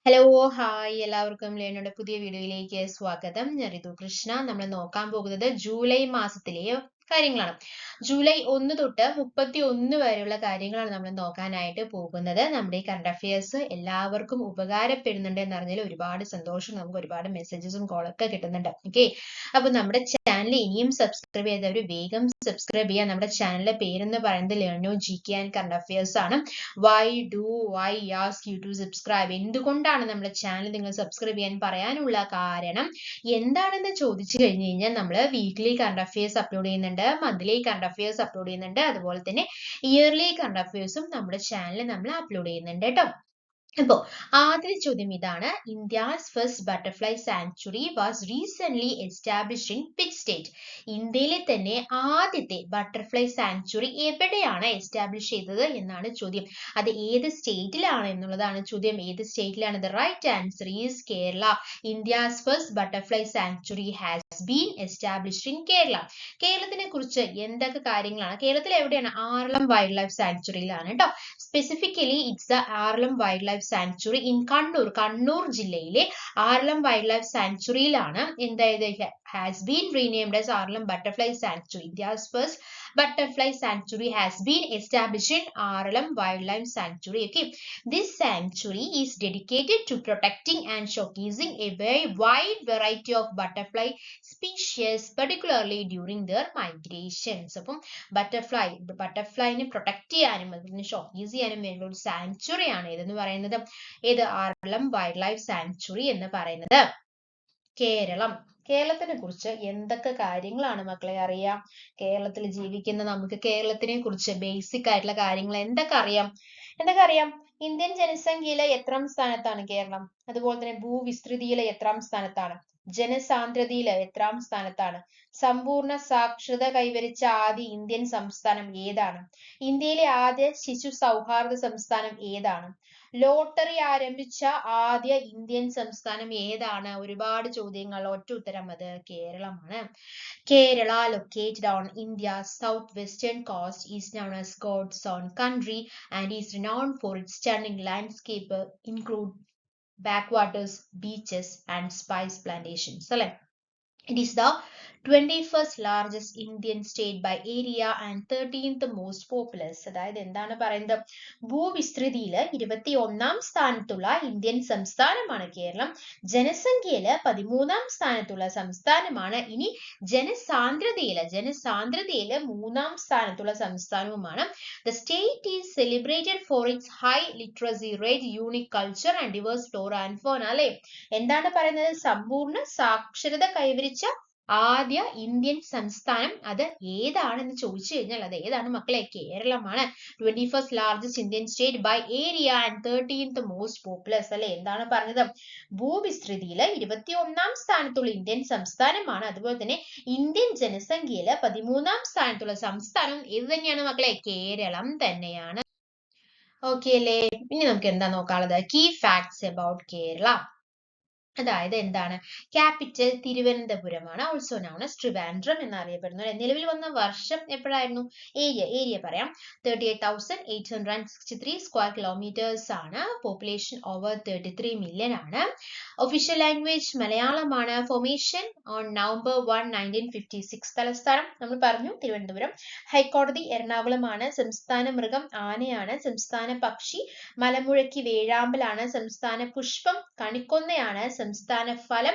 Hello hi എല്ലാവർക്കും ലേണയുടെ പുതിയ വീഡിയോയിലേക്ക് സ്വാഗതം. ഞാൻ ഋതു കൃഷ്ണ. നമ്മൾ നോക്കാൻ പോകുന്നത് ജൂലൈ മാസത്തിലെ കാര്യങ്ങളാണ്. ജൂലൈ 1 തൊട്ട് 31 വരെയുള്ള കാര്യങ്ങളാണ് നമ്മൾ നോക്കാനായിട്ട് പോകുന്നത്. നമ്മുടെ ഈ കറണ്ട് അഫയേഴ്സ് എല്ലാവർക്കും ഉപകാരപ്പെടുന്നുണ്ട് എന്നറിഞ്ഞാൽ ഒരുപാട് സന്തോഷം. നമുക്ക് ഒരുപാട് മെസ്സേജസും കോളൊക്കെ കിട്ടുന്നുണ്ട്. ഓക്കെ, അപ്പൊ നമ്മുടെ ചാനൽ ഇനിയും സബ്സ്ക്രൈബ് ചെയ്തവർ വേഗം സബ്സ്ക്രൈബ് ചെയ്യുക. നമ്മുടെ ചാനലിന്റെ പേരെന്ന് പറയുന്നത് ലേണോ G K and current affairs ആണ്. Why do I ask you to subscribe? എന്തുകൊണ്ടാണ് നമ്മുടെ ചാനൽ നിങ്ങൾ സബ്സ്ക്രൈബ് ചെയ്യാൻ പറയാനുള്ള കാരണം എന്താണെന്ന് ചോദിച്ചു കഴിഞ്ഞു കഴിഞ്ഞാൽ നമ്മൾ വീക്ക്ലി കറണ്ട് അഫയേഴ്സ് അപ്ലോഡ് ചെയ്യുന്നുണ്ട്, മന്ത്ലി കറണ്ട് അഫയേഴ്സ് അപ്ലോഡ് ചെയ്യുന്നുണ്ട്, അതുപോലെ തന്നെ ഇയർലി കറണ്ട് അഫയേഴ്സും നമ്മുടെ ചാനലിൽ നമ്മൾ അപ്ലോഡ് ചെയ്യുന്നുണ്ട് കേട്ടോ. അപ്പോ ആദ്യ ചോദ്യം ഇതാണ്: India's first butterfly sanctuary was recent established in which state? ഇന്ത്യയിലെ തന്നെ ആദ്യത്തെ ബട്ടർഫ്ലൈ സാങ്ച്വറി എവിടെയാണ് എസ്റ്റാബ്ലിഷ് ചെയ്തത് എന്നാണ് ചോദ്യം. അത് ഏത് സ്റ്റേറ്റിലാണ് എന്നുള്ളതാണ് ചോദ്യം. ഏത് സ്റ്റേറ്റിലാണ്? The right answer is Kerala. India's first butterfly sanctuary has been established in Kerala. കേരളത്തിനെ കുറിച്ച് എന്തൊക്കെ കാര്യങ്ങളാണ്? കേരളത്തിൽ എവിടെയാണ്? ആറളം വൈൽഡ് ലൈഫ് സാങ്ച്വറിയിലാണ് കേട്ടോ. Specifically it's the Aralam wildlife sanctuary in Kannur ജില്ലയിലെ ആറളം വൈൽഡ് ലൈഫ് സാങ്ച്വറിയിലാണ് എന്തായത് has been renamed as Aralam butterfly sanctuary. India's first butterfly sanctuary has been established in Aralam Wildlife Sanctuary. Okay, this sanctuary is dedicated to protecting and showcasing a very wide variety of butterfly species, particularly during their migrations. അപ്പം ബട്ടർഫ്ലൈനെ protect ചെയ്യാനും അതിനെ showcase ചെയ്യാനും വേണ്ട ഒരു sanctuary ആണ് ഇതെന്ന് പറയുന്നത്. ഏത്? ആറളം വൈൽഡ് ലൈഫ് സാങ്ച്വറി എന്ന് പറയുന്നത്. കേരളം. കേരളത്തിനെ കുറിച്ച് എന്തൊക്കെ കാര്യങ്ങളാണ് മക്കളെ അറിയാം? കേരളത്തിൽ ജീവിക്കുന്ന നമുക്ക് കേരളത്തിനെ കുറിച്ച് ബേസിക് ആയിട്ടുള്ള കാര്യങ്ങൾ എന്തൊക്കെ അറിയാം? ഇന്ത്യൻ ജനസംഖ്യയിലെ എത്രാം സ്ഥാനത്താണ് കേരളം? അതുപോലെ തന്നെ ഭൂവിസ്തൃതിയിലെ എത്രാം സ്ഥാനത്താണ്? ജനസാന്ദ്രതയിലെ എത്രാം സ്ഥാനത്താണ്? സമ്പൂർണ്ണ സാക്ഷരത കൈവരിച്ച ആദ്യ ഇന്ത്യൻ സംസ്ഥാനം ഏതാണ്? ഇന്ത്യയിലെ ആദ്യ ശിശു സൗഹാർദ്ദ സംസ്ഥാനം ഏതാണ്? ലോട്ടറി ആരംഭിച്ച ആദ്യ ഇന്ത്യൻ സംസ്ഥാനം ഏതാണ്? ഒരുപാട് ചോദ്യങ്ങൾ, ഒറ്റ ഉത്തരം അത് കേരളമാണ്. Kerala, located on India's southwestern coast, is known as God's own country and is renowned for its stunning landscape, include backwaters, beaches and spice plantations. It is the 21st largest Indian state by area and 13th most populous. അതായത് എന്താണ് പറയുന്നത്? ഭൂവിസ്തൃതിയിൽ 21ാം സ്ഥാനത്തുള്ള Indian സംസ്ഥാനമാണ് കേരളം. ജനസംഖ്യയില് 13ാം സ്ഥാനത്തുള്ള സംസ്ഥാനമാണ്. ഇനി ജനസാന്ദ്രതയില് 3ാം സ്ഥാനത്തുള്ള സംസ്ഥാനവുമാണ്. The state is celebrated for its high literacy rate, unique culture and diverse flora and fauna. അല്ലെ? എന്താണ് പറയുന്നത്? സമ്പൂർണ്ണ സാക്ഷരത കൈവരിച്ച ആദ്യ ഇന്ത്യൻ സംസ്ഥാനം അത് ഏതാണെന്ന് ചോദിച്ചു കഴിഞ്ഞാൽ അത് ഏതാണ് മക്കളെ? കേരളമാണ്. 21st largest Indian state by area and 13th most populous. അല്ലെ? എന്താണ് പറഞ്ഞത്? ഭൂവിസ്തൃതിയില് 21ാം സ്ഥാനത്തുള്ള ഇന്ത്യൻ സംസ്ഥാനമാണ്. അതുപോലെ തന്നെ ഇന്ത്യൻ ജനസംഖ്യയില് 13ാം സ്ഥാനത്തുള്ള സംസ്ഥാനം ഏത് തന്നെയാണ് മക്കളെ? കേരളം തന്നെയാണ്. ഓക്കെ അല്ലേ? ഇനി നമുക്ക് എന്താ നോക്കാനുള്ളത്? Key facts about Kerala. അതായത് എന്താണ്? ക്യാപിറ്റൽ തിരുവനന്തപുരമാണ്. ഓൾസോ നോൺ ആസ് ട്രിവാൻഡ്രം എന്നറിയപ്പെടുന്നത്. നിലവിൽ വന്ന വർഷം എപ്പോഴായിരുന്നു? ഏരിയ പറയാം. 38,863 സ്ക്വയർ കിലോമീറ്റേഴ്സ് ആണ്. പോപ്പുലേഷൻ ഓവർ 33 മില്യൺ ആണ്. ഒഫീഷ്യൽ ലാംഗ്വേജ് മലയാളമാണ്. Formation on November 1, 1956. തലസ്ഥാനം നമ്മൾ പറഞ്ഞു തിരുവനന്തപുരം. ഹൈക്കോടതി എറണാകുളമാണ്. സംസ്ഥാന മൃഗം ആനയാണ്. സംസ്ഥാന പക്ഷി മലമുഴക്കി വേഴാമ്പലാണ്. സംസ്ഥാന പുഷ്പം കണിക്കൊന്നയാണ്. സംസ്ഥാന ഫലം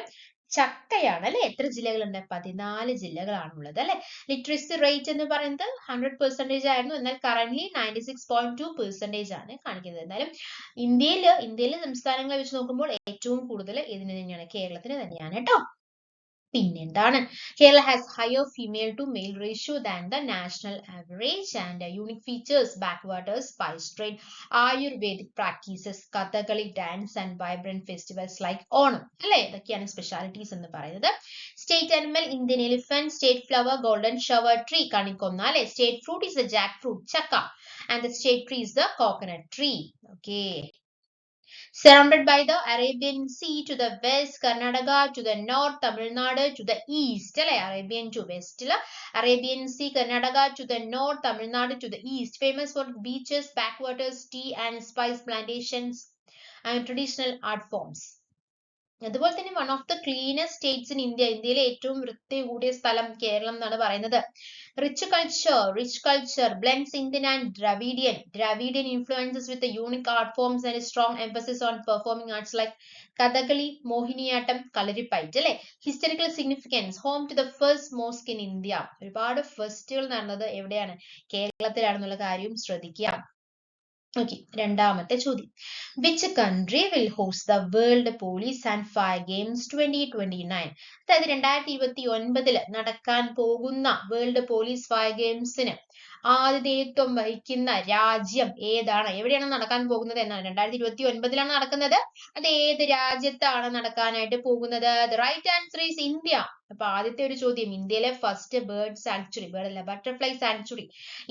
ചക്കയാണ്. അല്ലെ? എത്ര ജില്ലകളുണ്ട്? 14 ജില്ലകളാണുള്ളത്. അല്ലെ? ലിറ്ററസി റേറ്റ് എന്ന് പറയുന്നത് 100% ആയിരുന്നു. എന്നാൽ കറന്റ് 96.2% ആണ് കാണിക്കുന്നത്. എന്നാലും ഇന്ത്യയിലെ സംസ്ഥാനങ്ങളെ വെച്ച് നോക്കുമ്പോൾ ഏറ്റവും കൂടുതൽ ഇതിന് തന്നെയാണ്, കേരളത്തിന് തന്നെയാണ് കേട്ടോ. പിന്നെന്താണ്? Kerala has higher female to male ratio than the national average and unique features backwaters, spice trade, ayurvedic practices, Kathakali dance and vibrant festivals like Onam. അല്ലെ? ഇതൊക്കെയാണ് സ്പെഷ്യാലിറ്റീസ് എന്ന് പറയുന്നത്. State animal Indian elephant. State flower golden shower tree, കണിക്കൊന്ന. അല്ലെ? State fruit is the jackfruit, ചക്ക. And the state tree is the coconut tree. Okay. Surrounded by the Arabian Sea to the west, Karnataka to the north, Tamil Nadu to the east. Arabian to west, Arabian Sea, Karnataka to the north, Tamil Nadu to the east. Famous for beaches, backwaters, tea and spice plantations. and traditional art forms. അതുപോലെ തന്നെ one of the cleanest states in India, ഇന്ത്യയിലെ ഏറ്റവും വൃത്തി കൂടിയ സ്ഥലം കേരളം എന്നാണ് പറയുന്നത്. Rich culture blends Indian and Dravidian influences with unique art forms and strong emphasis on performing arts like Kathakali, Mohiniyattam, Kalaripayattu അല്ലെ. Historical significance, home to the first mosque in India. ഒരുപാട് ഫെസ്റ്റുകൾ നടന്നത് എവിടെയാണ്? കേരളത്തിലാണെന്നുള്ള കാര്യവും ശ്രദ്ധിക്കുക. ഓക്കെ, രണ്ടാമത്തെ ചോദ്യം. Which country will host the world police and fire games 2029? അതായത് 2029 നടക്കാൻ പോകുന്ന വേൾഡ് പോലീസ് ഫയർ ഗെയിംസിന് ആതിഥേയത്വം വഹിക്കുന്ന രാജ്യം ഏതാണ്? എവിടെയാണ് നടക്കാൻ പോകുന്നത് എന്നാണ്. 2029 നടക്കുന്നത്. അത് ഏത് രാജ്യത്താണ് നടക്കാനായിട്ട് പോകുന്നത്? The right answer is India. അപ്പൊ ആദ്യത്തെ ഒരു ചോദ്യം, ഇന്ത്യയിലെ ഫസ്റ്റ് ബേർഡ് സാങ്ച്വറി, ബേർഡ് അല്ല ബട്ടർഫ്ലൈ സാങ്ച്വറി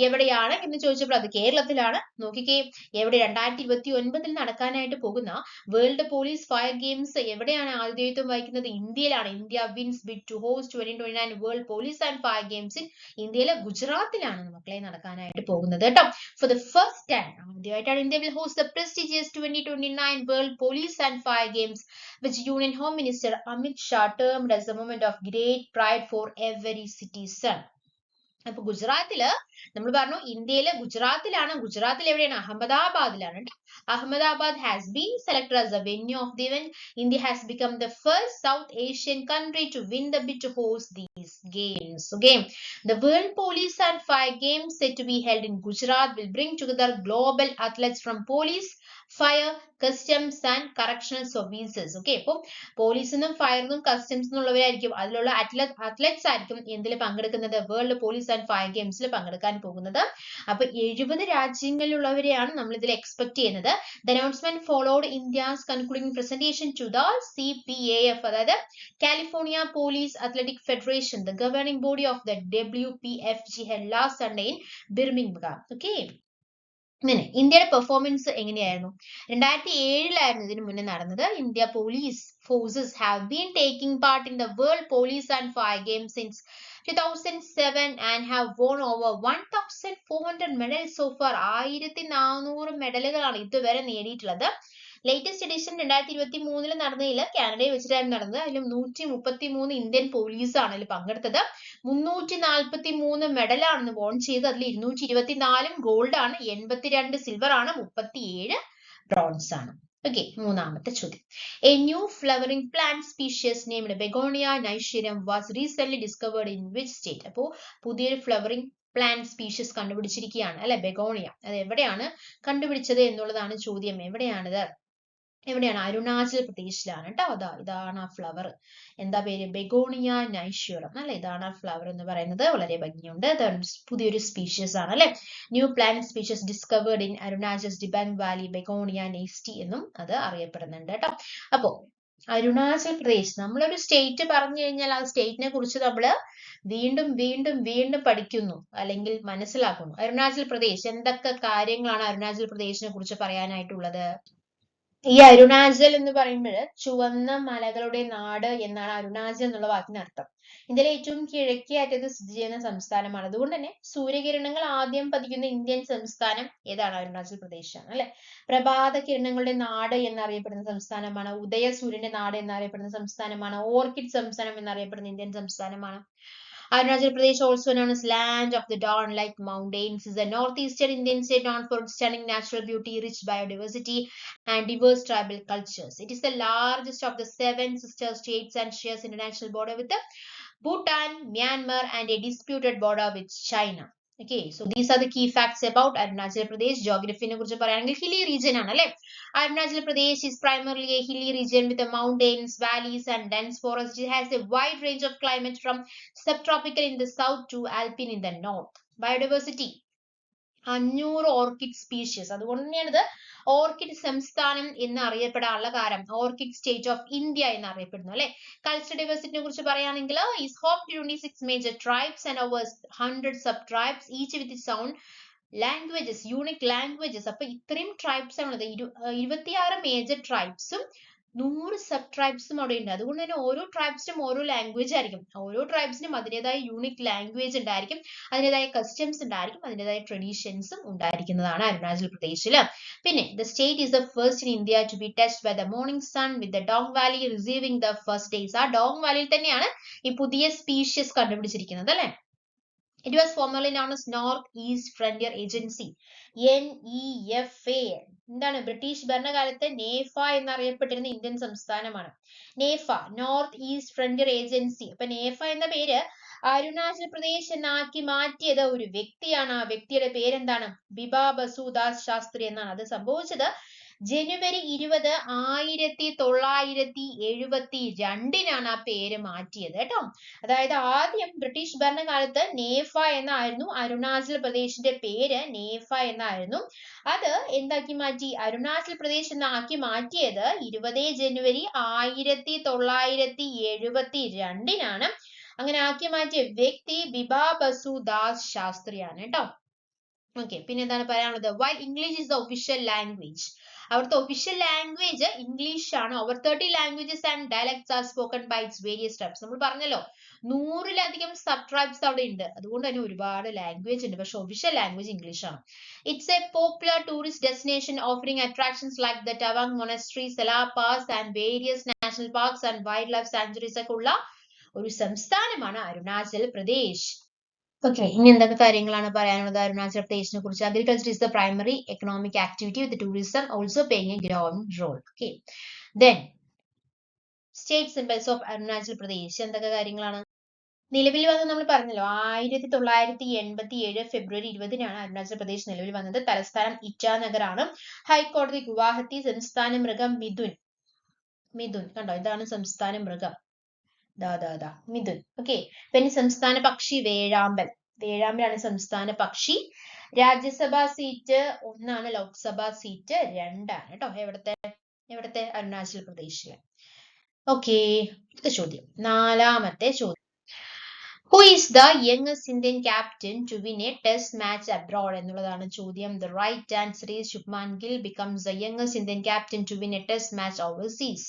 എവിടെയാണ് എന്ന് ചോദിച്ചപ്പോൾ അത് കേരളത്തിലാണ്. നോക്കിക്കേ, എവിടെ? 2029 നടക്കാനായിട്ട് പോകുന്ന വേൾഡ് പോലീസ് ഫയർ ഗെയിംസ് എവിടെയാണ് ആതിഥേയത്വം വഹിക്കുന്നത്? ഇന്ത്യയിലാണ്. India wins bid to host 2029 world police and fire games in ഇന്ത്യയിലെ ഗുജറാത്തിലാണ് മക്കളെ നടക്കാനായിട്ട് പോകുന്നത് കേട്ടോ. ഫോർ ദ ഫസ്റ്റ് ടൈം ആദ്യമായിട്ടാണ് India will host the prestigious 2029 world police and fire games which Union Home Minister Amit Shah termed as a moment of great pride for every citizen. അപ്പൊ ഗുജറാത്തില് നമ്മൾ പറഞ്ഞു, ഇന്ത്യയിലെ ഗുജറാത്തിലാണ്. ഗുജറാത്തിൽ എവിടെയാണ്? അഹമ്മദാബാദിലാണ്. Ahmedabad has been selected as the venue of the event. India has become the first South Asian country to win the bid to host these games. Okay, the World Police and Fire Games set to be held in Gujarat will bring together global athletes from police, fire, customs and correctional services. Okay, അപ്പോൾ പോലീസിനും ഫയറിനും കസ്റ്റംസിനും ഉള്ളവരായിരിക്കും, അതിലുള്ള athletes ആയിരിക്കും എന്തിൽ പങ്കെടുക്കുന്നത്? World police and fire ഗെയിംസിൽ പങ്കെടുക്കാൻ പോകുന്നത്. അപ്പൊ 70 രാജ്യങ്ങളിലുള്ളവരെയാണ് നമ്മൾ ഇതിൽ എക്സ്പെക്ട് ചെയ്യുന്നത്. The announcement followed India's concluding presentation to the CPAF, അതായത് California police athletic federation, the governing body of the WPFG held last Sunday in Birmingham. Okay, ഇങ്ങനെ ഇന്ത്യയുടെ പെർഫോമൻസ് എങ്ങനെയായിരുന്നു? 2007 ഇതിനു മുന്നേ നടന്നത്. India police forces have been taking part in the world police and fire games since 2007 and have won over 1400 medals so far. 1400 മെഡലുകളാണ് ഇതുവരെ നേടിയിട്ടുള്ളത്. Latest edition 2023 നടന്നതിൽ കാനഡയിൽ വെച്ചിട്ടായിരുന്നു നടന്നത്. അതിൽ 133 ഇന്ത്യൻ പോലീസ് ആണ് ഇതിൽ പങ്കെടുത്തത്. 343 മെഡലാണ് വോൺ ചെയ്തത്. അതിൽ 224 ഗോൾഡ് ആണ്, 82 സിൽവർ ആണ്, 37 ബ്രോൺസ് ആണ്. ഓക്കെ, മൂന്നാമത്തെ ചോദ്യം. A new flowering plant species named begonia നൈഷേരിയം was recent discovered in which state? അപ്പോൾ പുതിയൊരു ഫ്ലവറിംഗ് പ്ലാന്റ് സ്പീഷ്യസ് കണ്ടുപിടിച്ചിരിക്കുകയാണ് അല്ലെ, ബെഗോണിയ. അത് എവിടെയാണ് കണ്ടുപിടിച്ചത് എന്നുള്ളതാണ് ചോദ്യം. എവിടെയാണിത്? അരുണാചൽ പ്രദേശിലാണ് കേട്ടോ. ഇതാണ് ആ ഫ്ലവർ. എന്താ പേര്? ബെഗോണിയ നൈഷ്യൂറം അല്ലെ. ഇതാണ് ആ ഫ്ലവർ എന്ന് പറയുന്നത്. വളരെ ഭംഗിയുണ്ട്. പുതിയൊരു സ്പീഷ്യസ് ആണ് അല്ലെ. New plant species discovered in Arunachal Dibang valley, begonia നെയ്സ്റ്റി എന്നും അത് അറിയപ്പെടുന്നുണ്ട് കേട്ടോ. അപ്പോ അരുണാചൽ പ്രദേശ്, നമ്മളൊരു സ്റ്റേറ്റ് പറഞ്ഞു കഴിഞ്ഞാൽ ആ സ്റ്റേറ്റിനെ കുറിച്ച് നമ്മൾ വീണ്ടും വീണ്ടും വീണ്ടും പഠിക്കുന്നു അല്ലെങ്കിൽ മനസ്സിലാക്കുന്നു. അരുണാചൽ പ്രദേശ്, എന്തൊക്കെ കാര്യങ്ങളാണ് അരുണാചൽ പ്രദേശിനെ കുറിച്ച് പറയാനായിട്ടുള്ളത്? ഈ അരുണാചൽ എന്ന് പറയുമ്പോൾ ചുവന്ന മലകളുടെ നാട് എന്നാണ് അരുണാചൽ എന്നുള്ള വാക്കിന് അർത്ഥം. ഇന്ത്യയിലെ ഏറ്റവും കിഴക്കേ അറ്റത്ത് സ്ഥിതി ചെയ്യുന്ന സംസ്ഥാനമാണ്. അതുകൊണ്ട് തന്നെ സൂര്യകിരണങ്ങൾ ആദ്യം പതിക്കുന്ന ഇന്ത്യൻ സംസ്ഥാനം ഏതാണ്? അരുണാചൽ പ്രദേശാണ് അല്ലെ. പ്രഭാത കിരണങ്ങളുടെ നാട് എന്നറിയപ്പെടുന്ന സംസ്ഥാനമാണ്. ഉദയ സൂര്യന്റെ നാട് എന്നറിയപ്പെടുന്ന സംസ്ഥാനമാണ്. ഓർക്കിഡ് സംസ്ഥാനം എന്നറിയപ്പെടുന്ന ഇന്ത്യൻ സംസ്ഥാനമാണ്. Arunachal Pradesh, also known as Land of the Dawn-like Mountains, is a northeastern Indian state known for its stunning natural beauty, rich biodiversity, and diverse tribal cultures. It is the largest of the 7 sister states and shares international border with Bhutan, Myanmar, and a disputed border with China. Okay, so these are the key facts about Arunachal Pradesh. Geography ne kurichu parayanengil hilly region aanu alle. Arunachal Pradesh is primarily a hilly region with the mountains, valleys, and dense forests. It has a wide range of climate from subtropical in the south to alpine in the north. Biodiversity, 500 orchid species. അതുകൊണ്ട് തന്നെയാണ് ഇത് orchid സംസ്ഥാനം എന്ന് അറിയപ്പെടാനുള്ള കാരണം. Orchid state of India എന്ന് അറിയപ്പെടുന്നു അല്ലെ. Culture ഡൈവേഴ്സിറ്റിനെ കുറിച്ച് പറയുകയാണെങ്കിൽ is home to 26 major tribes and over 100 sub tribes, each with its own languages, unique languages. അപ്പൊ ഇത്രയും ട്രൈബ്സ് ആണുള്ളത്. 26 മേജർ ട്രൈബ്സും 100 സബ് ട്രൈബ്സും അവിടെ ഉണ്ട്. അതുകൊണ്ട് തന്നെ ഓരോ ട്രൈബ്സിനും ഓരോ ലാംഗ്വേജ് ആയിരിക്കും. ഓരോ ട്രൈബ്സിനും അതിൻ്റെതായ യൂണിക് ലാംഗ്വേജ് ഉണ്ടായിരിക്കും, അതിൻ്റെതായ കസ്റ്റംസ് ഉണ്ടായിരിക്കും, അതിൻ്റെതായ ട്രഡീഷൻസും ഉണ്ടായിരിക്കുന്നതാണ് അരുണാചൽ പ്രദേശിൽ. പിന്നെ the state is the first in India to be touched by the morning sun with the Dong valley receiving the first days. ആ ഡോങ് വാലിയിൽ തന്നെയാണ് ഈ പുതിയ സ്പീഷ്യസ് കണ്ടുപിടിച്ചിരിക്കുന്നത് അല്ലെ. It was formerly known as North East Frontier Agency, NEFA. എന്താണ്? British ഭരണകാലത്ത് നേഫ എന്നറിയപ്പെട്ടിരുന്ന Indian സംസ്ഥാനമാണ് നേഫ, നോർത്ത് ഈസ്റ്റ് ഫ്രണ്ടിയർ ഏജൻസി. അപ്പൊ നേഫ എന്ന പേര് അരുണാചൽ പ്രദേശ് എന്നാക്കി മാറ്റിയത് ഒരു വ്യക്തിയാണ്. ആ വ്യക്തിയുടെ പേരെന്താണ്? ബിബാ ബസുദാസ് ശാസ്ത്രി എന്നാണ്. അത് സംഭവിച്ചത് ജനുവരി 20, 1972 ആ പേര് മാറ്റിയത് കേട്ടോ. അതായത് ആദ്യം ബ്രിട്ടീഷ് ഭരണകാലത്ത് നേഫ എന്നായിരുന്നു അരുണാചൽ പ്രദേശിന്റെ പേര്, നേഫ എന്നായിരുന്നു. അത് എന്താക്കി മാറ്റി? അരുണാചൽ പ്രദേശ് എന്നാക്കി മാറ്റിയത് 20 ജനുവരി 1972 അങ്ങനെ ആക്കി മാറ്റിയ വ്യക്തി ബിബാ ബസുദാസ് ശാസ്ത്രിയാണ് കേട്ടോ. ഓക്കെ, പിന്നെ എന്താണ് പറയാനുള്ളത്? While English is the official language, അവിടുത്തെ ഒഫീഷ്യൽ ലാംഗ്വേജ് ഇംഗ്ലീഷ് ആണ്. Over 30 languages and dialects are spoken by its various tribes. നമ്മൾ പറഞ്ഞല്ലോ 100-ലധികം സബ് ട്രൈബ്സ് അവിടെ ഉണ്ട്, അതുകൊണ്ട് തന്നെ ഒരുപാട് ലാംഗ്വേജ് ഉണ്ട്. പക്ഷെ ഒഫീഷ്യൽ ലാംഗ്വേജ് ഇംഗ്ലീഷ് ആണ്. It's a popular tourist destination offering attractions like the Tawang monastery, Sela pass and various national parks and wildlife sanctuaries ഒക്കെ ഉള്ള ഒരു സംസ്ഥാനമാണ് അരുണാചൽ പ്രദേശ്. ഓക്കെ, ഇനി എന്തൊക്കെ കാര്യങ്ങളാണ് പറയാനുള്ളത് അരുണാചൽ പ്രദേശിനെ കുറിച്ച്? Agriculture is the primary economic activity with tourism also playing a growing role. Okay, then state symbols of Arunachal Pradesh എന്തൊക്കെ കാര്യങ്ങളാണ്? നിലവിൽ വന്ന് നമ്മൾ പറഞ്ഞല്ലോ 1987 ഫെബ്രുവരി 20 അരുണാചൽ പ്രദേശ് നിലവിൽ വന്നത്. തലസ്ഥാനം ഇറ്റാനഗർ ആണ്. ഹൈക്കോടതി ഗുവാഹത്തി. സംസ്ഥാന മൃഗം മിഥുൻ. മിഥുൻ കണ്ടോ, ഇതാണ് സംസ്ഥാന മൃഗം, മിഥുൻ. ഓക്കെ, പിന്നെ സംസ്ഥാന പക്ഷി വേഴാമ്പൽ. വേഴാമ്പലാണ് സംസ്ഥാന പക്ഷി. രാജ്യസഭാ സീറ്റ് 1, ലോക്സഭാ സീറ്റ് 2 കേട്ടോ. എവിടത്തെ? അരുണാചൽ പ്രദേശില്. ഓക്കെ, അടുത്ത ചോദ്യം, 4ാമത്തെ ചോദ്യം. Who is the youngest Indian captain to win a test match abroad എന്നുള്ളതാണ് ചോദ്യം. The right answer is Shubman Gill becomes the youngest Indian captain to win a test match overseas.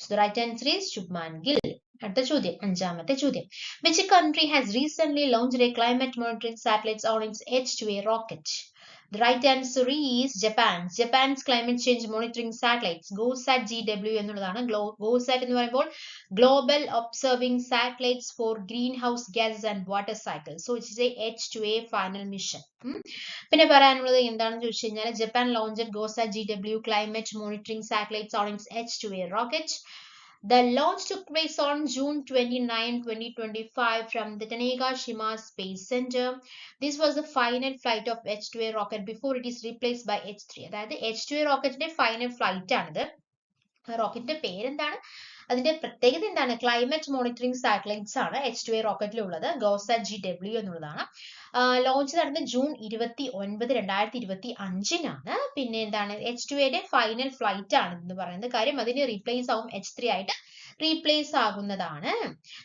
So the right answer is Shubman Gill. അടുത്ത ചോദ്യം, 5ാമത്തെ ചോദ്യം. Which country has recently launched a climate monitoring satellites on its H2A rocket? The right answer is Japan. Japan's climate change monitoring satellites GOSAT GW എന്നുള്ളതാണ്. GOSAT എന്ന് പറയുമ്പോൾ Global Observing Satellites for Greenhouse Gases and Water Cycles. So it is a H2A final mission. പിന്നെ പറയാനുള്ളത് എന്താണെന്ന് ചോദിച്ചു കഴിഞ്ഞാൽ Japan launched GOSAT GW climate monitoring satellites on its H2A rocket. The launch took place on June 29, 2025 from the Tanegashima Space Center. This was the final flight of H2A rocket before it is replaced by H3. അതായത് H2A റോക്കറ്റിന്റെ final flight ആണിത്. റോക്കറ്റിന്റെ പേരെന്താണ്? അതിന്റെ പ്രത്യേകത എന്താണ്? Climate monitoring satellites ആണ് H2A റോക്കറ്റിൽ ഉള്ളത്. GOSAT GW എന്നുള്ളതാണ്. Launch നടന്നത് ജൂൺ 29, 2025 പിന്നെ എന്താണ്? H2A ഫൈനൽ ഫ്ലൈറ്റ് ആണ് എന്ന് പറയുന്നത്. കാര്യം അതിന് റീപ്ലേസ് ആവും, H3 ആയിട്ട് replace ആകുന്നതാണ്.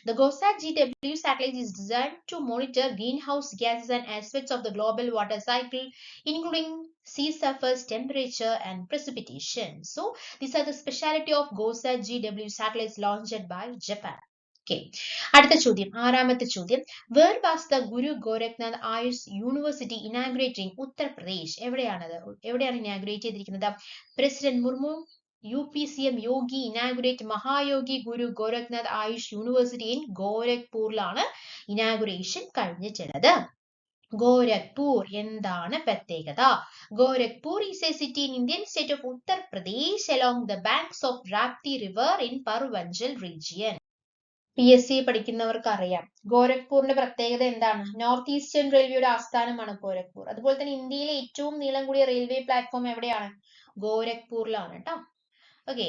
The GOSAT GW satellite is designed to monitor greenhouse gases and aspects of the global water cycle, including sea surface temperature and precipitation. So these are the speciality of GOSAT GW satellites launched by Japan. Okay. അടുത്ത ചോദ്യം, 6ാമത്തെ ചോദ്യം. Where was the Guru Gorakhnath Ayush University inaugurating? Uttar Pradesh. എവിടെയാണ് inaugurate ചെയ്തിരിക്കുന്നത്? President Murmu. UPCM Yogi inaugurate Mahayogi Guru Gorakhnath Ayush university in ഗോരഖ്പൂരിലാണ് inauguration കഴിഞ്ഞിട്ടുള്ളത്. ഗോരഖ്പൂർ എന്താണ് പ്രത്യേകത? Gorakhpur is a city in Indian state of Uttar Pradesh along the banks of Rapti River in Parvanchal region. PSC പഠിക്കുന്നവർക്ക് അറിയാം ഗോരഖ്പൂരിന്റെ പ്രത്യേകത എന്താണ്? നോർത്ത് ഈസ്റ്റേൺ റെയിൽവേയുടെ ആസ്ഥാനമാണ് ഗോരഖ്പൂർ. അതുപോലെ തന്നെ ഇന്ത്യയിലെ ഏറ്റവും നീളം കൂടിയ റെയിൽവേ പ്ലാറ്റ്ഫോം എവിടെയാണ്? ഗോരഖ്പൂരിലാണ് കേട്ടോ. ഓക്കെ,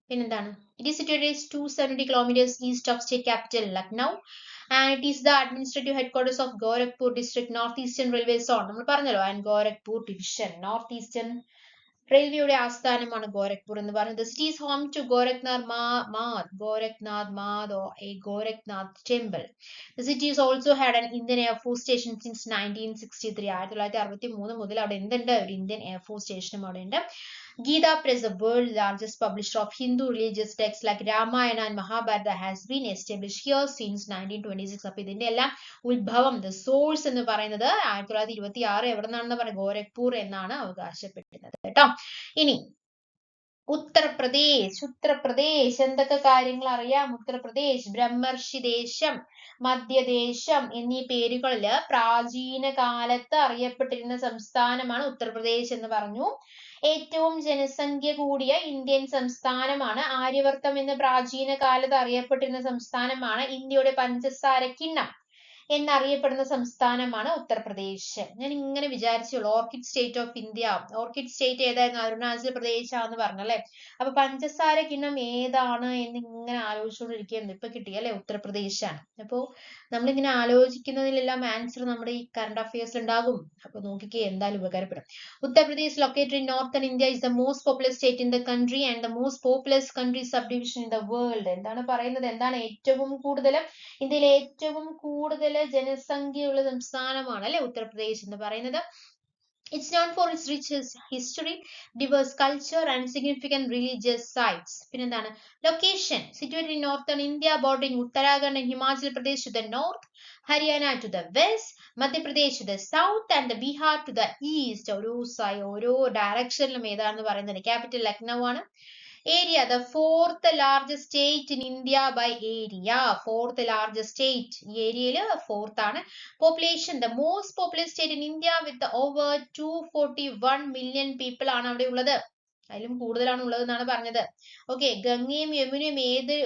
പിന്നെന്താണ്? It is situated 270 kilometers east of state capital Lucknow and it is the administrative headquarters of Gorakhpur district, northeastern railway zone. നമ്മൾ പറഞ്ഞല്ലോ, and Gorakhpur division, northeastern റെയിൽവേയുടെ ആസ്ഥാനമാണ് ഗോരഖ്പൂർ എന്ന് പറയുന്നത്. The city is home to Gorakhnath Math or a Gorakhnath temple. The city has also had an Indian Air Force station since 1963. 1963 മുതൽ അവിടെ എന്തുണ്ട്? ഒരു Indian air force സ്റ്റേഷനും അവിടെ ഉണ്ട്. Gita Press, the world's largest publisher of Hindu religious texts like Ramayana and Mahabharata, has been established here since 1926. അപ്പൊ ഇതിന്റെ എല്ലാം ഉത്ഭവം, the source എന്ന് പറയുന്നത് 1926 എവിടെ നിന്നാണെന്ന് പറയാം, ഗോരഖ്പൂർ എന്നാണ് അവകാശപ്പെടുന്നത് കേട്ടോ. ഇനി ഉത്തർപ്രദേശ് എന്തൊക്കെ കാര്യങ്ങൾ അറിയാം? ഉത്തർപ്രദേശ് ബ്രഹ്മർഷി ദേശം, മധ്യദേശം എന്നീ പേരുകളില് പ്രാചീന കാലത്ത് അറിയപ്പെട്ടിരുന്ന സംസ്ഥാനമാണ് ഉത്തർപ്രദേശ് എന്ന് പറഞ്ഞു. ഏറ്റവും ജനസംഖ്യ കൂടിയ ഇന്ത്യൻ സംസ്ഥാനമാണ്. ആര്യവർത്തം എന്ന് പ്രാചീന കാലത്ത് അറിയപ്പെട്ടിരുന്ന സംസ്ഥാനമാണ്. ഇന്ത്യയുടെ പഞ്ചസാര കിണ്ണം എന്നറിയപ്പെടുന്ന സംസ്ഥാനമാണ് ഉത്തർപ്രദേശ്. ഞാൻ ഇങ്ങനെ വിചാരിച്ചുള്ളൂ, orchid state of India, orchid state ഏതായിരുന്നു? അരുണാചൽ പ്രദേശ് ആണെന്ന് പറഞ്ഞല്ലേ. അപ്പൊ പഞ്ചസാര കിണ്ണം ഏതാണ് എന്ന് ഇങ്ങനെ ആലോചിച്ചുകൊണ്ടിരിക്കുകയായിരുന്നു. ഇപ്പൊ കിട്ടിയല്ലേ, ഉത്തർപ്രദേശാണ്. അപ്പോ നമ്മളിങ്ങനെ ആലോചിക്കുന്നതിലെല്ലാം ആൻസർ നമ്മുടെ ഈ കറണ്ട് അഫയേഴ്സിൽ ഉണ്ടാകും. അപ്പൊ നോക്കിക്കേ, എന്തായാലും ഉപകാരപ്പെടും. Uttar Pradesh located in northern India is the most populous state in the country and the most populous country subdivision in the world. എന്താണ് പറയുന്നത്? എന്താണ് ഏറ്റവും കൂടുതൽ, ഇന്ത്യയിലെ ഏറ്റവും കൂടുതൽ ജനസംഖ്യയുള്ള സംസ്ഥാനമാണ് അല്ലെ ഉത്തർപ്രദേശ് എന്ന് പറയുന്നത്. It's known for its rich history, diverse culture and significant religious sites. പിന്നെന്താണ്? Location situated in northern India bordering Uttarakhand and Himachal Pradesh to the north, Haryana to the west, Madhya Pradesh to the south and the Bihar to the east. ഓരോ ഡയറക്ഷനിലും ഏതാണെന്ന് പറയുന്നത്. Capital Lucknow ആണ്. Area, the fourth largest state in India by area. Fourth largest state. ഈ ഏരിയയിൽ fourth ആണ്. Population, the most populous state in India with over 241 million people ആണ് അവിടെ ഉള്ളത്. അതിലും കൂടുതലാണ് ഉള്ളത് എന്നാണ് പറഞ്ഞത്. ഓക്കെ, ഗംഗയും യമുനയും ഏത്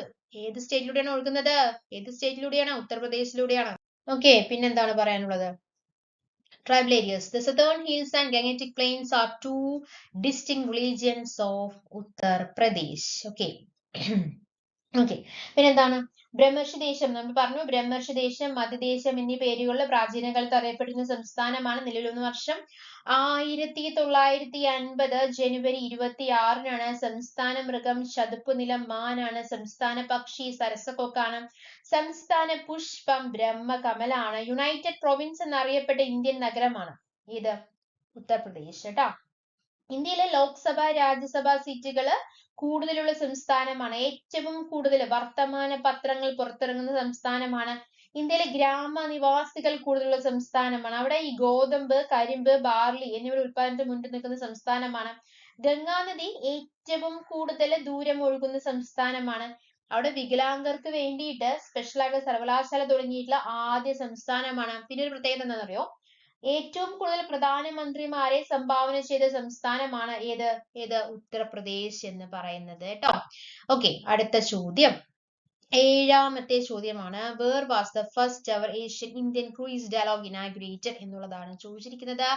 സ്റ്റേറ്റിലൂടെയാണ് ഒഴുകുന്നത്? ഏത് സ്റ്റേറ്റിലൂടെയാണ്? ഉത്തർപ്രദേശിലൂടെയാണ്. ഓക്കെ, പിന്നെന്താണ് പറയാനുള്ളത്? Tribal areas. The southern hills and Gangetic plains are two distinct regions of Uttar Pradesh. Okay. Okay. പിന്നെന്താണ്? ബ്രഹ്മർഷി ദേശം നമ്മൾ പറഞ്ഞു. ബ്രഹ്മർഷി ദേശം, മധ്യദേശം എന്നീ പേരുകളിൽ പ്രാചീന കാലത്ത് അറിയപ്പെട്ടിരുന്ന സംസ്ഥാനമാണ്. നിലവിൽ വന്ന വർഷം 1950 ജനുവരി 26-നാണ്. സംസ്ഥാന മൃഗം ചതുപ്പ് നിലം മാനാണ്. സംസ്ഥാന പക്ഷി സരസക്കൊക്കാണ്. സംസ്ഥാന പുഷ്പം ബ്രഹ്മകമലാണ്. യുണൈറ്റഡ് പ്രൊവിൻസ് എന്നറിയപ്പെട്ട ഇന്ത്യൻ നഗരമാണ് ഇത് ഉത്തർപ്രദേശ് കേട്ടോ. ഇന്ത്യയിലെ ലോക്സഭ രാജ്യസഭ സീറ്റുകള് കൂടുതലുള്ള സംസ്ഥാനമാണ്. ഏറ്റവും കൂടുതൽ വർത്തമാന പത്രങ്ങൾ പുറത്തിറങ്ങുന്ന സംസ്ഥാനമാണ്. ഇന്ത്യയിലെ ഗ്രാമനിവാസികൾ കൂടുതലുള്ള സംസ്ഥാനമാണ്. അവിടെ ഈ ഗോതമ്പ്, കരിമ്പ്, ബാർലി എന്നിവയുടെ ഉൽപാദനത്തിൽ മുന്നിട്ട് നിൽക്കുന്ന സംസ്ഥാനമാണ്. ഗംഗാനദി ഏറ്റവും കൂടുതൽ ദൂരം ഒഴുകുന്ന സംസ്ഥാനമാണ്. അവിടെ വികലാംഗർക്ക് വേണ്ടിയിട്ട് സ്പെഷ്യൽ ആയിട്ട് സർവകലാശാല തുടങ്ങിയിട്ടുള്ള ആദ്യ സംസ്ഥാനമാണ്. പിന്നെ ഒരു പ്രത്യേകത എന്താണെന്നറിയോ? ഏറ്റവും കൂടുതൽ പ്രധാനമന്ത്രിമാരെ സംഭാവന ചെയ്ത സംസ്ഥാനമാണ് ഏത് ഉത്തർപ്രദേശ് എന്ന് പറയുന്നത് കേട്ടോ. ഓക്കെ, അടുത്ത ചോദ്യം, ഏഴാമത്തെ ചോദ്യമാണ്. Where was the first ever Asian Indian cruise dialogue inaugurated എന്നുള്ളതാണ് ചോദിച്ചിരിക്കുന്നത്.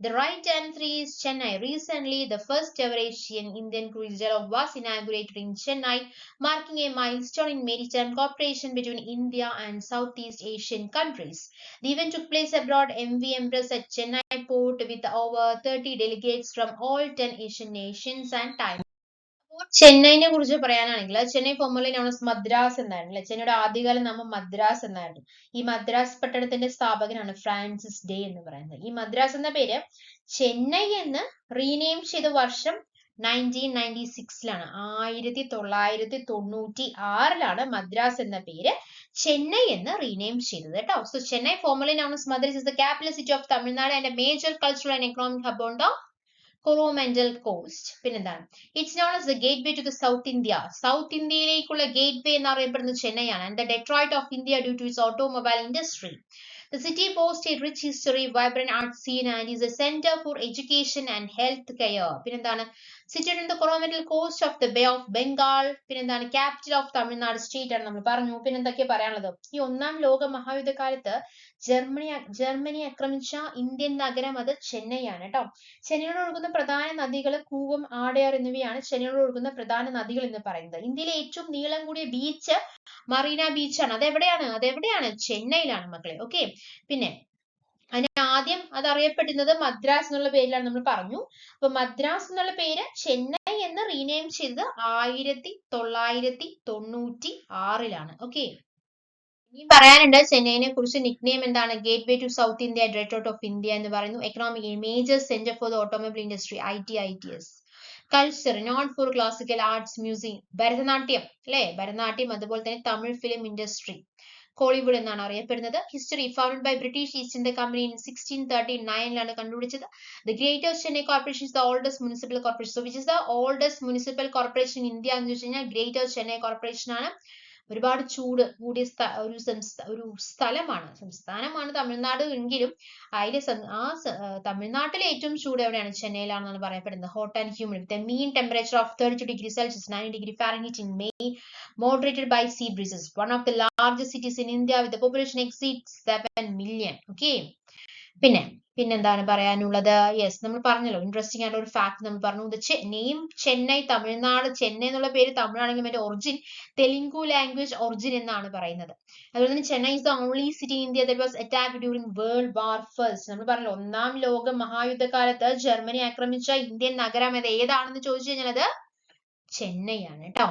The right answer is Chennai. Recently, the first ever Asian Indian cruise dialogue was inaugurated in Chennai, marking a milestone in maritime cooperation between India and Southeast Asian countries. The event took place aboard MV Empress at Chennai port with over 30 delegates from all 10 Asian nations and time. ചെന്നൈനെ കുറിച്ച് പറയാനാണെങ്കിൽ Chennai formally known as Madras എന്നായിരുന്നു. ചെന്നൈയുടെ ആദ്യകാല നാമം മദ്രാസ് എന്നായിരുന്നു. ഈ മദ്രാസ് പട്ടണത്തിന്റെ സ്ഥാപകനാണ് Francis day എന്ന് പറയുന്നത്. ഈ മദ്രാസ് എന്ന പേര് ചെന്നൈ എന്ന് റീനെയിം ചെയ്ത വർഷം 1996-ലാണ്. 1996-ലാണ് മദ്രാസ് എന്ന പേര് ചെന്നൈ എന്ന് റീനെയിം ചെയ്തത് കേട്ടോ. So Chennai formally known as Madras is the capital city of Tamil Nadu and A major cultural and economic hub on the Coromandel coast. പിന്നെന്താണ്? It's known as the gateway to the South India. South ഇന്ത്യയിലേക്കുള്ള gateway എന്നറിയപ്പെടുന്നത് ചെന്നൈയാണ്. And the Detroit of India due to its automobile industry. The city boasts a rich history, vibrant art scene and is a center for education and health care. പിന്നെന്താണ്? Situated in the Coromandel coast of the Bay of Bengal. പിന്നെന്താണ്? Capital of Tamil Nadu state ആണ് നമ്മൾ പറഞ്ഞു. പിന്നെന്തൊക്കെയാ പറയാനുള്ളത്? ഈ ഒന്നാം ലോക മഹായുദ്ധകാലത്ത് ജർമ്മനി ആക്രമിച്ച ഇന്ത്യൻ നഗരം അത് ചെന്നൈയാണ് കേട്ടോ. ചെന്നൈയോട് ഒഴുകുന്ന പ്രധാന നദികൾ കൂവം, ആടയാർ എന്നിവയാണ് ചെന്നൈയോട് ഒഴുകുന്ന പ്രധാന നദികൾ എന്ന് പറയുന്നത്. ഇന്ത്യയിലെ ഏറ്റവും നീളം കൂടിയ ബീച്ച് മറീന ബീച്ചാണ്. അതെവിടെയാണ്? ചെന്നൈയിലാണ് മക്കളെ. ഓക്കെ, പിന്നെ ആദ്യം അത് അറിയപ്പെടുന്നത് മദ്രാസ് എന്നുള്ള പേരിലാണ് നമ്മൾ പറഞ്ഞു. അപ്പൊ മദ്രാസ് എന്നുള്ള പേര് ചെന്നൈ എന്ന് റീനെയിം ചെയ്തത് 1996-ലാണ്. ഓക്കെ, ഇനി പറയാനുണ്ട് ചെന്നൈനെ കുറിച്ച്. നിക്നെയിം എന്താണ്? Gateway to south India, Detroit of India എന്ന് പറയുന്നു. Economic major centre for the automobile industry, ITS. Culture known for classical arts museum, Bharatanatyam അല്ലെ, ഭരതനാട്യം, അതുപോലെ തന്നെ തമിഴ് ഫിലിം ഇൻഡസ്ട്രി, കോളിവുഡ് എന്നാണ് അറിയപ്പെടുന്നത്. History founded by British East India Company in 1639 കണ്ടുപിടിച്ചത്. The Greater Chennai Corporation is the oldest municipal corporation. So which is the oldest municipal corporation in India എന്ന് ചോദിച്ചു കഴിഞ്ഞാൽ greater Chennai corporation ആണ്. ഒരുപാട് ചൂട് കൂടിയ ഒരു സ്ഥലമാണ്, സംസ്ഥാനമാണ് തമിഴ്നാട് എങ്കിലും അതിലെ തമിഴ്നാട്ടിലെ ഏറ്റവും ചൂട് എവിടെയാണ്? ചെന്നൈയിലാണെന്നാണ് പറയപ്പെടുന്നത്. Hot and humid with a mean temperature of 32 degrees Celsius 9 degree Fahrenheit in May, moderated by sea breezes. One of the largest cities in India with the population exceeds 7 million. Okay. പിന്നെന്താണ് പറയാനുള്ളത്? Yes, നമ്മൾ പറഞ്ഞല്ലോ interesting ആയിട്ടുള്ള ഒരു fact നമ്മൾ പറഞ്ഞു. Name Chennai, Tamil Nadu, Chennai എന്നുള്ള പേര് തമിഴാണെങ്കിലും അതിന്റെ ഒറിജിൻ തെലുങ്കു ലാംഗ്വേജ് ഒറിജിൻ എന്നാണ് പറയുന്നത്. അതുപോലെ തന്നെ Chennai is the only city in India that was attacked during world war first. നമ്മൾ പറഞ്ഞല്ലോ 1-ാം ലോക മഹായുദ്ധകാലത്ത് ജർമ്മനി ആക്രമിച്ച ഇന്ത്യൻ നഗരം ഏതാണെന്ന് ചോദിച്ചു കഴിഞ്ഞാൽ അത് ചെന്നൈയാണ് കേട്ടോ.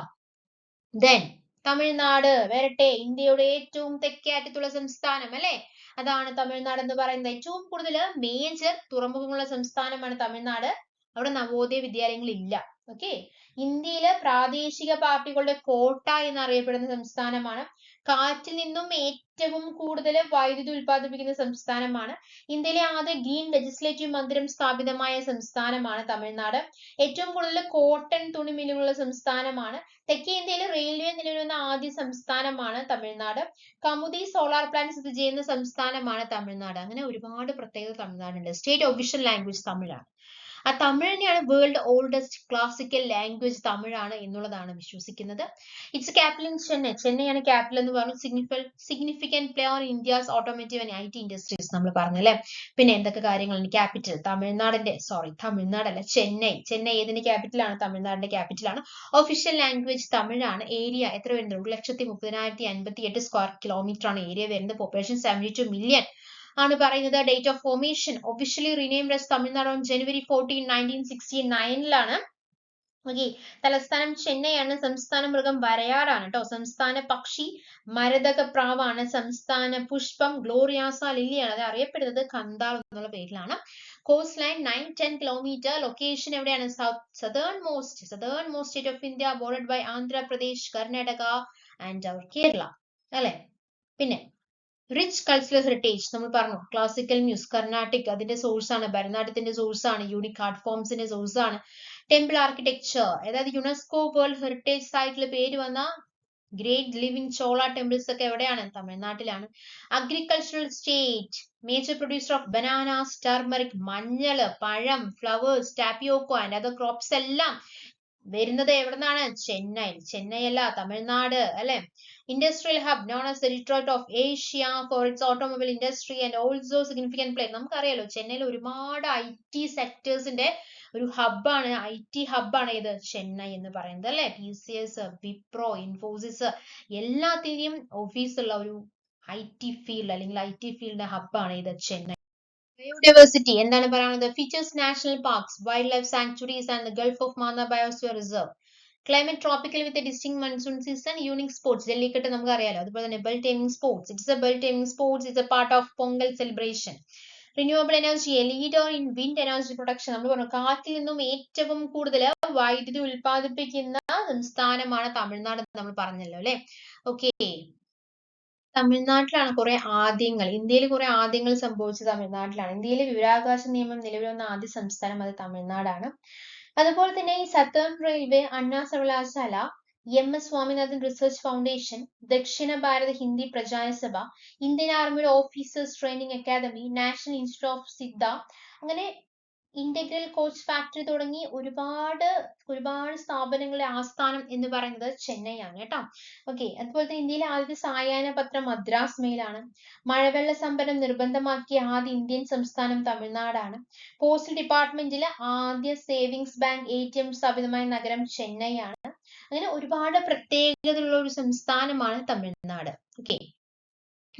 ദെൻ തമിഴ്നാട് വരട്ടെ, ഇന്ത്യയുടെ ഏറ്റവും തെക്കേ അറ്റത്തുള്ള സംസ്ഥാനം അല്ലെ, അതാണ് തമിഴ്നാട് എന്ന് പറയുന്നത്. ഏറ്റവും കൂടുതൽ മേജർ തുറമുഖങ്ങളുള്ള സംസ്ഥാനമാണ് തമിഴ്നാട്. അവിടെ നവോദയ വിദ്യാലയങ്ങൾ ഇല്ല. ഓക്കെ. ഇന്ത്യയിലെ പ്രാദേശിക പാർട്ടികളുടെ കോട്ട എന്നറിയപ്പെടുന്ന സംസ്ഥാനമാണ്. കാറ്റിൽ നിന്നും ഏറ്റവും കൂടുതൽ വൈദ്യുതി ഉൽപ്പാദിപ്പിക്കുന്ന സംസ്ഥാനമാണ്. ഇന്ത്യയിലെ ആദ്യ ഗ്രീൻ ലെജിസ്ലേറ്റീവ് മന്ദിരം സ്ഥാപിതമായ സംസ്ഥാനമാണ് തമിഴ്നാട്. ഏറ്റവും കൂടുതൽ കോട്ടൺ തുണി മില്ലുകളുള്ള സംസ്ഥാനമാണ്. തെക്കേ ഇന്ത്യയിൽ റെയിൽവേ നിലവിൽ വന്ന ആദ്യ സംസ്ഥാനമാണ് തമിഴ്നാട്. കമുദി സോളാർ പ്ലാന്റ് സ്ഥിതി ചെയ്യുന്ന സംസ്ഥാനമാണ് തമിഴ്നാട്. അങ്ങനെ ഒരുപാട് പ്രത്യേകത തമിഴ്നാടുണ്ട്. സ്റ്റേറ്റ് ഒഫീഷ്യൽ ലാംഗ്വേജ് തമിഴാണ്. ആ തമിഴ് തന്നെയാണ് വേൾഡ് ഓൾഡസ്റ്റ് ക്ലാസിക്കൽ ലാംഗ്വേജ് തമിഴാണ് എന്നുള്ളതാണ് വിശ്വസിക്കുന്നത്. It's capital in Chennai. ചെന്നൈയാണ് ക്യാപിറ്റൽ എന്ന് പറഞ്ഞു. Significant player in India's automotive and IT industries നമ്മൾ പറഞ്ഞല്ലേ. പിന്നെ എന്തൊക്കെ കാര്യങ്ങളാണ്? ക്യാപിറ്റൽ തമിഴ്നാടല്ല, ചെന്നൈ ഏതിന്റെ ക്യാപിറ്റൽ ആണ്? തമിഴ്നാടിന്റെ ക്യാപിറ്റൽ ആണ്. Official language തമിഴാണ്. ഏരിയ എത്ര വരുന്നത്? 1,30,058 സ്ക്വയർ കിലോമീറ്റർ ആണ് ഏരിയ വരുന്നത്. പോപ്പുലേഷൻ 72 million ആണ് പറയുന്നത്. Date of formation officially renamed as Tamil Nadu on January 14, 1969 okay. തലസ്ഥാനം ചെന്നൈയാണ്. സംസ്ഥാന മൃഗം വരയാടാണ് കേട്ടോ. സംസ്ഥാന പക്ഷി മരതകപ്രാവാണ്. സംസ്ഥാന പുഷ്പം ഗ്ലോറിയാസ ലില്ലിയാണ്. അത് അറിയപ്പെടുന്നത് കന്താൾ എന്നുള്ള പേരിലാണ്. കോസ്റ്റ് ലൈൻ 9-10 കിലോമീറ്റർ. ലൊക്കേഷൻ എവിടെയാണ്? Southernmost state of India, bordered by Andhra Pradesh, Karnataka and അവർ കേരള അല്ലെ. പിന്നെ റിച്ച് കൾച്ചറൽ ഹെറിറ്റേജ് നമ്മൾ പറഞ്ഞു. ക്ലാസിക്കൽ മ്യൂസിക് കർണാട്ടിക് അതിന്റെ സോഴ്സ് ആണ്. ഭരതനാട്യത്തിന്റെ സോഴ്സ് ആണ്. യൂണിക് ആർട്ട് ഫോംസിന്റെ സോഴ്സ് ആണ്. ടെമ്പിൾ ആർക്കിടെക്ചർ, അതായത് യുനെസ്കോ വേൾഡ് ഹെറിറ്റേജ് സൈറ്റിൽ പേര് വന്ന ഗ്രേറ്റ് ലിവിംഗ് ചോള ടെമ്പിൾസ് ഒക്കെ എവിടെയാണ്? തമിഴ്നാട്ടിലാണ്. Agricultural state, major producer of bananas, turmeric, മഞ്ഞള്, പഴം, flowers, tapioca and other crops എല്ലാം വരുന്നത് എവിടുന്നാണ്? ചെന്നൈ അല്ല, തമിഴ്നാട് അല്ലെ. Industrial hub known as the Detroit of Asia for its automobile industry and also significant play. നമുക്കറിയാലോ ചെന്നൈയിൽ ഒരുപാട് IT സെക്ടേഴ്സിന്റെ ഒരു ഹബ്ബാണ്. IT ഹബ്ബാണ് ഏത്? ചെന്നൈ എന്ന് പറയുന്നത് അല്ലെ. TCS, വിപ്രോ, ഇൻഫോസിസ് എല്ലാത്തിന്റെയും ഓഫീസ് ഉള്ള ഒരു IT ഫീൽഡ് അല്ലെങ്കിൽ IT ഫീൽഡിന്റെ ഹബ്ബാണ് ഏത്? ചെന്നൈ. ബയോഡൈവേഴ്സിറ്റി എന്താണ് പറയാനുള്ളത്? Features national parks, wild life sanctuaries and the Gulf of Mannar biosphere reserve. Climate tropical with a distinct monsoon season. Unique sports, Jallikattu നമുക്ക് അറിയാലോ. അതുപോലെ തന്നെ bell timing sports. It's A part of Pongal celebration. Renewable energy, A leader in wind energy production. നമ്മൾ പറഞ്ഞു കാറ്റിൽ നിന്നും ഏറ്റവും കൂടുതൽ വൈദ്യുതി ഉൽപ്പാദിപ്പിക്കുന്ന സംസ്ഥാനമാണ് തമിഴ്നാട്. നമ്മൾ പറഞ്ഞല്ലോ അല്ലെ. ഓക്കെ. തമിഴ്നാട്ടിലാണ് കുറെ ആദ്യങ്ങൾ, ഇന്ത്യയിൽ കുറെ ആദ്യങ്ങൾ സംഭവിച്ചത് തമിഴ്നാട്ടിലാണ്. ഇന്ത്യയിലെ വിവരാവകാശ നിയമം നിലവിൽ വന്ന ആദ്യ സംസ്ഥാനം അത് തമിഴ്നാടാണ്. അതുപോലെ തന്നെ ഈ സതേൺ റെയിൽവേ, അണ്ണാ സർവകലാശാല, MS സ്വാമിനാഥൻ റിസർച്ച് ഫൗണ്ടേഷൻ, ദക്ഷിണ ഭാരത ഹിന്ദി പ്രചാര സഭ, ഇന്ത്യൻ ആർമിയുടെ Officers Training Academy, National Institute of Siddha, അങ്ങനെ ഇന്റഗ്രൽ കോച്ച് ഫാക്ടറി തുടങ്ങി ഒരുപാട് സ്ഥാപനങ്ങളുടെ ആസ്ഥാനം എന്ന് പറയുന്നത് ചെന്നൈ ആണ് കേട്ടോ. ഓക്കെ. അതുപോലെ തന്നെ ഇന്ത്യയിലെ ആദ്യത്തെ സായാഹ്ന പത്രം മദ്രാസ് മെയിലാണ്. മഴവെള്ള സംഭരണം നിർബന്ധമാക്കിയ ആദ്യ ഇന്ത്യൻ സംസ്ഥാനം തമിഴ്നാടാണ്. പോസ്റ്റൽ ഡിപ്പാർട്ട്മെന്റിലെ ആദ്യ സേവിങ്സ് ബാങ്ക് ATM സ്ഥാപിതമായ നഗരം ചെന്നൈ ആണ്. അങ്ങനെ ഒരുപാട് പ്രത്യേകതയുള്ള ഒരു സംസ്ഥാനമാണ് തമിഴ്നാട്. ഓക്കെ.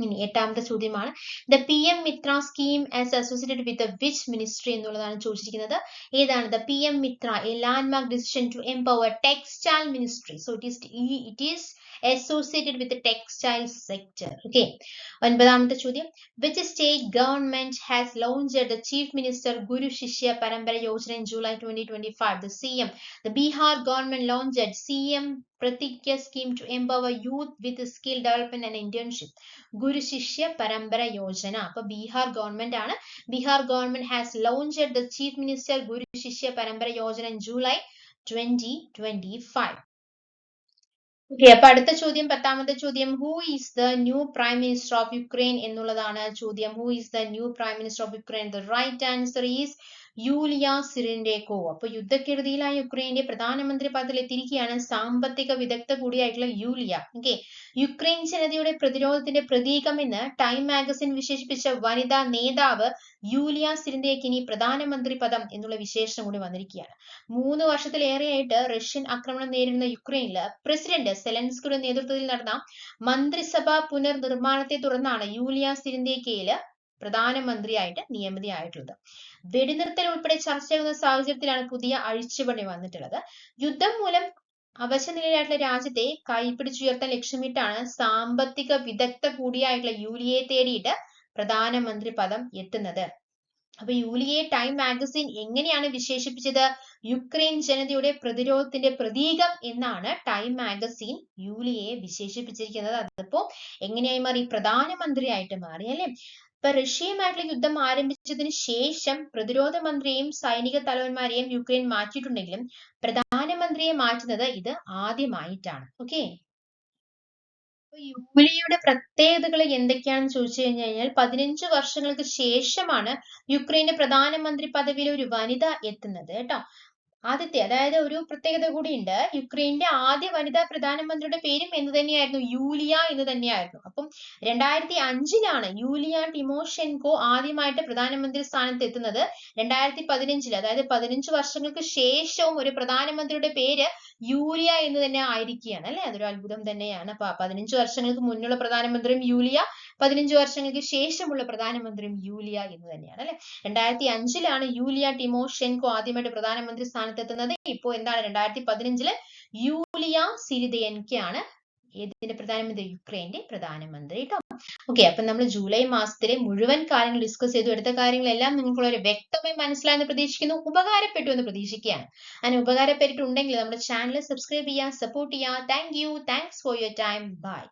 ഇനി എട്ടാമത്തെ ചോദ്യമാണ് the PM Mitra scheme as associated with which ministry എന്നുള്ളതാണ് ചോദിച്ചിരിക്കുന്നത്. ഏതാണ് the PM Mitra, a landmark decision to empower textile ministry. So it is associated with the textile sector. Okay. ഒൻപതാമത്തെ ചോദ്യം which state government has launched the Chief Minister Guru Shishya Parambara Yojana in July 2025? The CM, the Bihar government launched CM Pratigya scheme to empower youth with skill development and internship. Guru Shishya Parambara Yojana. അപ്പോൾ Bihar government ആണ്. Bihar government has launched the chief minister Guru Shishya Parampara Yojana in July 2025. Okay, അപ്പൊ അടുത്ത ചോദ്യം, പത്താമത്തെ ചോദ്യം, who is the new prime minister of Ukraine എന്നുള്ളതാണ് ചോദ്യം. Who is the new prime minister of Ukraine? The right answer is Yulia Svyrydenko. അപ്പൊ യുദ്ധക്കെടുതിയിലായ യുക്രൈന്റെ പ്രധാനമന്ത്രി പദത്തിൽ എത്തിയിരിക്കുകയാണ് സാമ്പത്തിക വിദഗ്ധ കൂടിയായിട്ടുള്ള യൂലിയ. ഓക്കെ, യുക്രൈൻ ജനതയുടെ പ്രതിരോധത്തിന്റെ പ്രതീകമെന്ന് ടൈം മാഗസിൻ വിശേഷിപ്പിച്ച വനിതാ നേതാവ് യൂലിയ സിറിൻഡേക്കിനി പ്രധാനമന്ത്രി പദം എന്നുള്ള വിശേഷണം കൂടി വന്നിരിക്കുകയാണ്. 3 വർഷത്തിലേറെയായിട്ട് റഷ്യൻ ആക്രമണം നേരിടുന്ന യുക്രൈനില് പ്രസിഡന്റ് സെലൻസ്കിയുടെ നേതൃത്വത്തിൽ നടന്ന മന്ത്രിസഭാ പുനർനിർമ്മാണത്തെ തുടർന്നാണ് യൂലിയ സിറിൻഡേക്കയില് പ്രധാനമന്ത്രിയായിട്ട് നിയമിതയായിട്ടുള്ളത്. വെടിനിർത്തൽ ഉൾപ്പെടെ ചർച്ചയാകുന്ന സാഹചര്യത്തിലാണ് പുതിയ അഴിച്ചുപണി വന്നിട്ടുള്ളത്. യുദ്ധം മൂലം അവശനിലയിലായിട്ടുള്ള രാജ്യത്തെ കൈപിടിച്ചുയർത്താൻ ലക്ഷ്യമിട്ടാണ് സാമ്പത്തിക വിദഗ്ധ കൂടിയായിട്ടുള്ള യൂലിയയെ തേടിയിട്ട് പ്രധാനമന്ത്രി പദം എത്തുന്നത്. അപ്പൊ യൂലിയയെ ടൈം മാഗസിൻ എങ്ങനെയാണ് വിശേഷിപ്പിച്ചത്? യുക്രൈൻ ജനതയുടെ പ്രതിരോധത്തിന്റെ പ്രതീകം എന്നാണ് ടൈം മാഗസിൻ യൂലിയയെ വിശേഷിപ്പിച്ചിരിക്കുന്നത്. അതിപ്പോ എങ്ങനെയായി മാറി? പ്രധാനമന്ത്രിയായിട്ട് മാറി അല്ലെ. ഇപ്പൊ റഷ്യയുമായിട്ടുള്ള യുദ്ധം ആരംഭിച്ചതിന് ശേഷം പ്രതിരോധ മന്ത്രിയെയും സൈനിക തലവന്മാരെയും യുക്രൈൻ മാറ്റിയിട്ടുണ്ടെങ്കിലും പ്രധാനമന്ത്രിയെ മാറ്റുന്നത് ഇത് ആദ്യമായിട്ടാണ്. ഓക്കെ, യൂലിയയുടെ പ്രത്യേകതകൾ എന്തൊക്കെയാണെന്ന് ചോദിച്ചു കഴിഞ്ഞാൽ 15 വർഷങ്ങൾക്ക് ശേഷമാണ് യുക്രൈന്റെ പ്രധാനമന്ത്രി പദവിയിൽ ഒരു വനിത എത്തുന്നത് കേട്ടോ. ആദ്യത്തെ, അതായത് ഒരു പ്രത്യേകത കൂടിയുണ്ട്, യുക്രൈന്റെ ആദ്യ വനിതാ പ്രധാനമന്ത്രിയുടെ പേരും എന്ത് തന്നെയായിരുന്നു? യൂലിയ എന്ന് തന്നെയായിരുന്നു. അപ്പം 2005 യൂലിയ ടിമോഷെൻകോ ആദ്യമായിട്ട് പ്രധാനമന്ത്രി സ്ഥാനത്ത് എത്തുന്നത്. 2015, അതായത് 15 വർഷങ്ങൾക്ക് ശേഷവും ഒരു പ്രധാനമന്ത്രിയുടെ പേര് യൂലിയ എന്ന് തന്നെ ആയിരിക്കുകയാണ് അല്ലെ. അതൊരു അത്ഭുതം തന്നെയാണ്. അപ്പൊ 15 വർഷങ്ങൾക്ക് മുന്നുള്ള പ്രധാനമന്ത്രിയും യൂലിയ, 15 വർഷങ്ങൾക്ക് ശേഷമുള്ള പ്രധാനമന്ത്രിയും യൂലിയ എന്ന് തന്നെയാണ് അല്ലെ. 2005 യൂലിയ ടിമോഷെൻകോ ആദ്യമായിട്ട് പ്രധാനമന്ത്രി സ്ഥാനത്തെത്തുന്നത്. ഇപ്പോ എന്താണ്? 2015 യൂലിയ സിരിദേൻകയാണ് ഏതിന്റെ പ്രധാനമന്ത്രി? യുക്രൈന്റെ പ്രധാനമന്ത്രി കേട്ടോ. ഓക്കെ, അപ്പൊ നമ്മൾ ജൂലൈ മാസത്തിലെ മുഴുവൻ കാര്യങ്ങൾ ഡിസ്കസ് ചെയ്തു. എടുത്ത കാര്യങ്ങളെല്ലാം നിങ്ങൾക്ക് വളരെ വ്യക്തമായി മനസ്സിലായെന്ന് പ്രതീക്ഷിക്കുന്നു, ഉപകാരപ്പെട്ടു എന്ന് പ്രതീക്ഷിക്കുകയാണ്. അങ്ങനെ ഉപകാരപ്പെട്ടിട്ടുണ്ടെങ്കിൽ നമ്മുടെ ചാനൽ സബ്സ്ക്രൈബ് ചെയ്യുക, സപ്പോർട്ട് ചെയ്യുക. Thank you, thanks for your time, by.